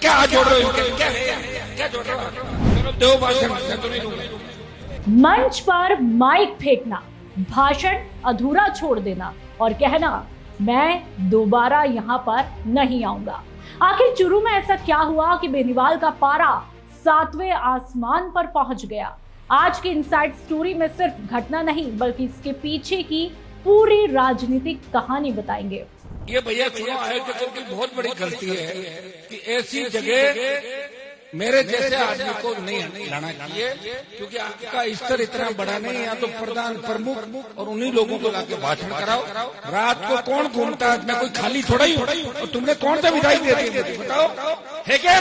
क्या हाथ जोड़ रहे हो? क्या जोड़ रहे हो? दो भाषण तो नहीं दूंगा। मंच पर माइक फेंकना, भाषण अधूरा छोड़ देना और कहना मैं दोबारा यहां पर नहीं आऊंगा। आखिर चुरू में ऐसा क्या हुआ कि बेनीवाल का पारा 7वें आसमान पर पहुंच गया? आज की इनसाइड स्टोरी में सिर्फ घटना नहीं बल्कि इसके पीछे की पूरी राजनीतिक कहानी बताएंगे। ये भैया चुनाव आयोजकों की बहुत बड़ी गलती है कि ऐसी जगह मेरे जैसे आदमी को नहीं लाना चाहिए, क्योंकि आपका स्तर इतना बड़ा नहीं। यहाँ तो प्रधान प्रमुख और उन्हीं लोगों को लाके भाषण कराओ। रात को कौन घूमता है? मैं कोई खाली थोड़ा ही और तुमने कौन सा विधायक दे दी बताओ? है क्या?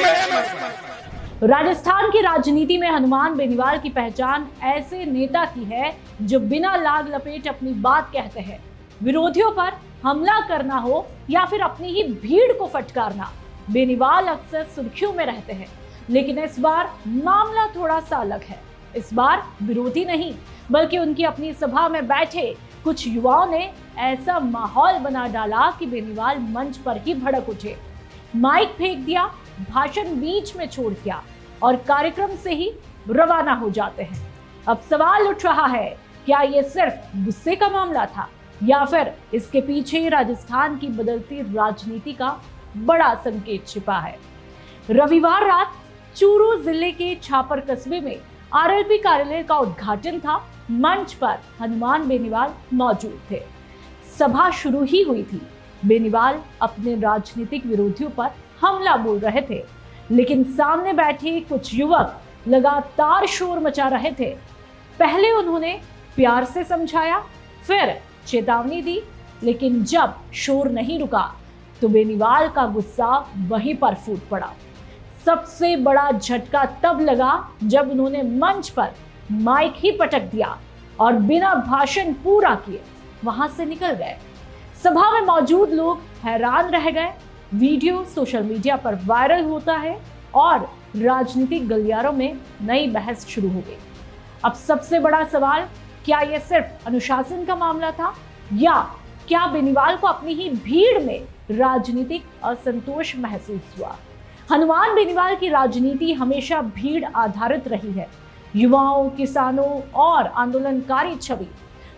राजस्थान की राजनीति में हनुमान बेनीवाल की पहचान ऐसे नेता की है जो बिना लाग लपेट अपनी बात कहते हैं। विरोधियों पर हमला करना हो या फिर अपनी ही भीड़ को फटकारना, बेनीवाल अक्सर सुर्खियों में रहते हैं। लेकिन इस बार मामला थोड़ा सा अलग है। इस बार विरोधी नहीं बल्कि उनकी अपनी सभा में बैठे कुछ युवाओं ने ऐसा माहौल बना डाला कि बेनीवाल मंच पर ही भड़क उठे, माइक फेंक दिया, भाषण बीच में छोड़ दिया और कार्यक्रम से ही रवाना हो जाते हैं। अब सवाल उठ रहा है, क्या यह सिर्फ गुस्से का मामला था या फिर इसके पीछे राजस्थान की बदलती राजनीति का बड़ा संकेत छिपा है? रविवार रात चूरू जिले के छापर कस्बे में आरएलपी कार्यालय का उद्घाटन था। मंच पर हनुमान बेनीवाल मौजूद थे। सभा शुरू ही हुई थी। बेनीवाल अपने राजनीतिक विरोधियों पर हमला बोल रहे थे, लेकिन सामने बैठे कुछ युवक लगातार शोर मचा रहे थे। पहले उन्होंने प्यार से समझाया, फिर चेतावनी दी, लेकिन जब शोर नहीं रुका तो बेनीवाल का गुस्सा वहीं पर फूट पड़ा। सबसे बड़ा झटका तब लगा जब उन्होंने मंच पर माइक ही पटक दिया और बिना भाषण पूरा किए वहां से निकल गए। सभा में मौजूद लोग हैरान रह गए। वीडियो सोशल मीडिया पर वायरल होता है और राजनीतिक गलियारों में नई बहस शुरू हो गई। अब सबसे बड़ा सवाल, क्या यह सिर्फ अनुशासन का मामला था या क्या बेनीवाल को अपनी ही भीड़ में राजनीतिक असंतोष महसूस हुआ? हनुमान बेनीवाल की राजनीति हमेशा भीड़ आधारित रही है। युवाओं, किसानों और आंदोलनकारी छवि,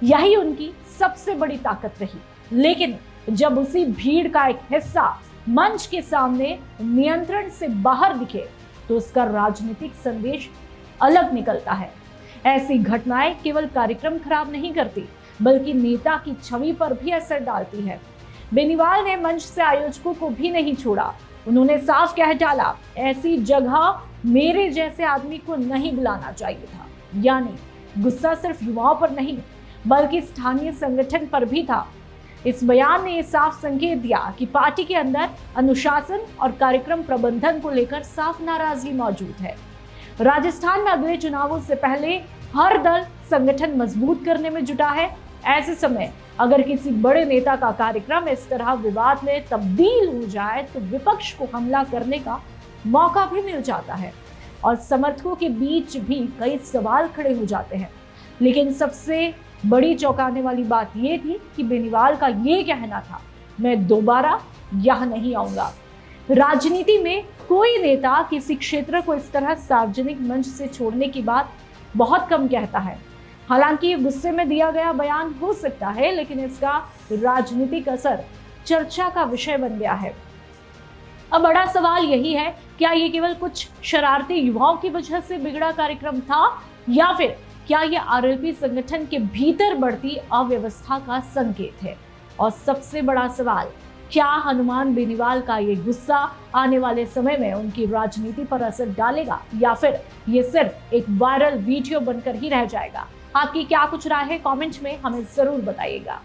यही उनकी सबसे बड़ी ताकत रही। लेकिन जब उसी भीड़ का एक हिस्सा मंच के सामने नियंत्रण से बाहर दिखे तो उसका राजनीतिक संदेश अलग निकलता है। ऐसी घटनाएं केवल कार्यक्रम खराब नहीं करती बल्कि नेता की छवि पर भी असर डालती है। बेनीवाल ने मंच से आयोजकों को भी नहीं छोड़ा। उन्होंने साफ कह डाला, ऐसी जगह मेरे जैसे आदमी को नहीं बुलाना चाहिए था। यानी गुस्सा सिर्फ युवाओं पर नहीं बल्कि स्थानीय संगठन पर भी था। इस बयान ने यह साफ संकेत दिया कि पार्टी के अंदर अनुशासन और कार्यक्रम प्रबंधन को लेकर साफ नाराजगी मौजूद है। राजस्थान में अगले चुनावों से पहले हर दल संगठन मजबूत करने में जुटा है। ऐसे समय अगर किसी बड़े नेता का कार्यक्रम इस तरह विवाद में तब्दील हो जाए तो विपक्ष को हमला करने का मौका भी मिल जाता है और समर्थकों के बीच भी कई सवाल खड़े हो जाते हैं। लेकिन सबसे बड़ी चौंकाने वाली बात यह थी कि बेनीवाल का ये कहना था, मैं दोबारा यहाँ नहीं आऊंगा। राजनीति में कोई नेता किसी क्षेत्र को इस तरह सार्वजनिक मंच से छोड़ने की बात बहुत कम कहता है। हालांकि ये गुस्से में दिया गया बयान हो सकता है, लेकिन इसका राजनीतिक असर चर्चा का विषय बन गया है। अब बड़ा सवाल यही है, क्या ये केवल कुछ शरारती युवाओं की वजह से बिगड़ा कार्यक्रम था या फिर क्या ये आरएलपी संगठन के भीतर बढ़ती अव्यवस्था का संकेत है? और सबसे बड़ा सवाल, क्या हनुमान बेनीवाल का ये गुस्सा आने वाले समय में उनकी राजनीति पर असर डालेगा या फिर ये सिर्फ एक वायरल वीडियो बनकर ही रह जाएगा? आपकी क्या कुछ राय है? कमेंट में हमें जरूर बताइएगा।